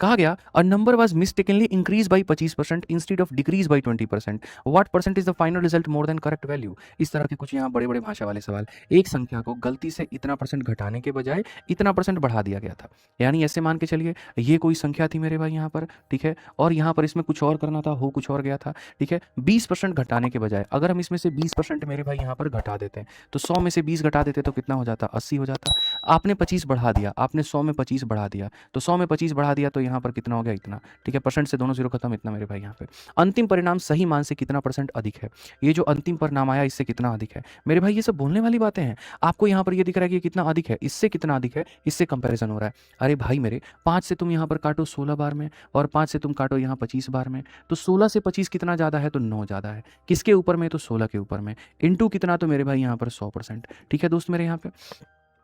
कहा गया a number was mistakenly increase by 25% instead of decrease by 20%, what percent is the final result more than correct value. इस तरह के कुछ यहाँ बड़े बड़े भाषा वाले सवाल। एक संख्या को गलती से इतना परसेंट घटाने के बजाय इतना परसेंट बढ़ा दिया गया था, यानी ऐसे मान के चलिए ये कोई संख्या थी मेरे भाई यहाँ पर, ठीक है, और यहाँ पर इसमें कुछ और करना था, हो कुछ और गया था, ठीक है। 20% घटाने के बजाय अगर हम इसमें से 20% मेरे भाई यहाँ पर घटा देते हैं तो 100 में से 20 घटा देते तो कितना हो जाता, 80 हो जाता। आपने 25 बढ़ा दिया, आपने 100 में 25 बढ़ा दिया, तो 100 में 25 बढ़ा दिया तो यहाँ पर कितना हो गया, इतना, ठीक है। परसेंट से दोनों जीरो खत्म, इतना मेरे भाई यहाँ पे। अंतिम परिणाम सही मान से कितना परसेंट अधिक है, ये जो अंतिम परिणाम आया इससे कितना अधिक है मेरे भाई, ये सब बोलने वाली बातें हैं। आपको यहाँ पर ये दिख रहा है कि कितना अधिक है, इससे कितना अधिक है, इससे कंपैरिजन हो रहा है। अरे भाई मेरे, 5 से तुम यहाँ पर काटो 16 बार में और 5 से तुम काटो यहाँ 25 बार में, तो 16 से 25 कितना ज़्यादा है, तो 9 ज़्यादा है। किसके ऊपर में, तो 16 के ऊपर में, इनटू कितना, तो मेरे भाई यहाँ पर 100%। ठीक है दोस्त मेरे यहाँ पे,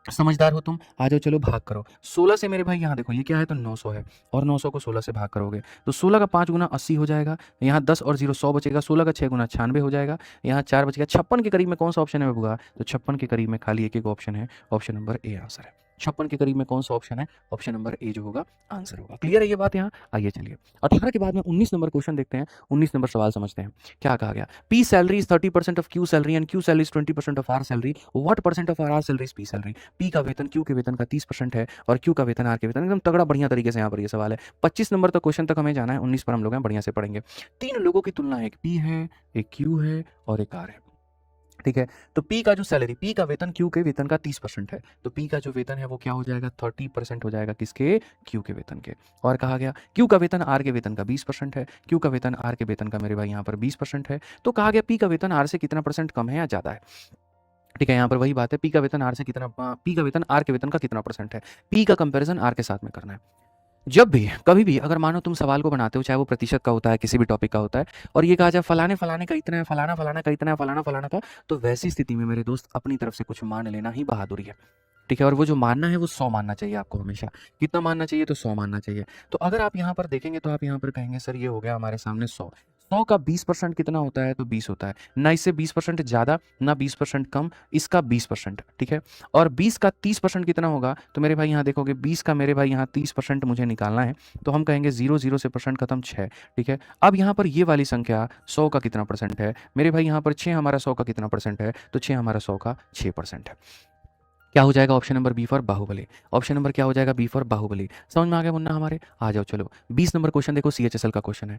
समझदार हो तुम, आ जाओ चलो भाग करो। 16 से मेरे भाई यहाँ देखो ये क्या है, तो 900 है, और 900 को 16 से भाग करोगे तो 16 का 5 गुना 80 हो जाएगा, यहाँ 10 और 0 100 बचेगा, 16 का 6 गुना 96 हो जाएगा, यहाँ 4 बचेगा। 56 के करीब में कौन सा ऑप्शन है बबुआ, तो 56 के करीब में खाली एक ऑप्शन है, ऑप्शन नंबर ए आंसर है। 56 के करीब में कौन सा ऑप्शन है, ऑप्शन नंबर ए जो होगा आंसर होगा। क्लियर है ये बात यहाँ, आइए चलिए 18 के बाद में 19 नंबर क्वेश्चन देखते हैं, 19 नंबर सवाल समझते हैं। क्या कहा गया, P salary is 30% of Q salary and Q salary is 20% of R salary, what percent of R salary is P salary. P का वेतन क्यू के वेतन का 30% है और क्यू का वेतन आर के वेतन, एकदम तगड़ा बढ़िया तरीके से यहाँ पर ये सवाल है। 25 नंबर तक क्वेश्चन तक हमें जाना है, 19 पर हम लोग हैं बढ़िया से पढ़ेंगे। 3 लोगों की तुलना, एक पी है, एक क्यू है और एक आर है, ठीक है। तो पी का जो सैलरी, पी का वेतन क्यू के वेतन का 30% है, तो पी का जो वेतन है वो क्या हो जाएगा, 30% हो जाएगा, किसके, क्यू के वेतन के। और कहा गया क्यू का वेतन आर के वेतन का 20% है, क्यू का वेतन आर के वेतन का मेरे भाई यहाँ पर 20% है, तो कहा गया पी का वेतन आर से कितना परसेंट कम है या ज़्यादा है। ठीक है, यहाँ पर वही बात है, पी का वेतन आर से कितना, पी का वेतन आर के वेतन का कितना परसेंट है, पी का कंपैरिजन आर के साथ में करना है। जब भी कभी भी अगर मानो तुम सवाल को बनाते हो, चाहे वो प्रतिशत का होता है, किसी भी टॉपिक का होता है, और ये कहा जाए फलाने फलाने का इतना है, फलाना फलाना का इतना है, फलाना फलाना का, तो वैसी स्थिति में मेरे दोस्त अपनी तरफ से कुछ मान लेना ही बहादुरी है। ठीक है, और वो जो मानना है वो 100 मानना चाहिए आपको हमेशा। कितना मानना चाहिए, तो 100 मानना चाहिए। तो अगर आप यहाँ पर देखेंगे तो आप यहाँ पर कहेंगे सर ये हो गया हमारे सामने 100, 100 का 20% कितना होता है, तो 20 होता है ना, इससे 20% ज़्यादा ना 20% कम, इसका 20%, ठीक है। और 20 का 30% कितना होगा, तो मेरे भाई यहाँ देखोगे 20 का मेरे भाई यहाँ 30% मुझे निकालना है, तो हम कहेंगे 0 से परसेंट खत्म 6, ठीक है। अब यहाँ पर ये वाली संख्या 100 का कितना परसेंट है मेरे भाई, यहाँ पर 6 हमारा 100 का कितना परसेंट है, तो 6 हमारा 100 का 6% है। क्या हो जाएगा, option number B for Baahubali. Option number क्या हो जाएगा, बी फॉर बाहुबली। समझ में आ गया मुन्ना हमारे, आ जाओ चलो 20 नंबर क्वेश्चन देखो, सीएचएसएल का क्वेश्चन है।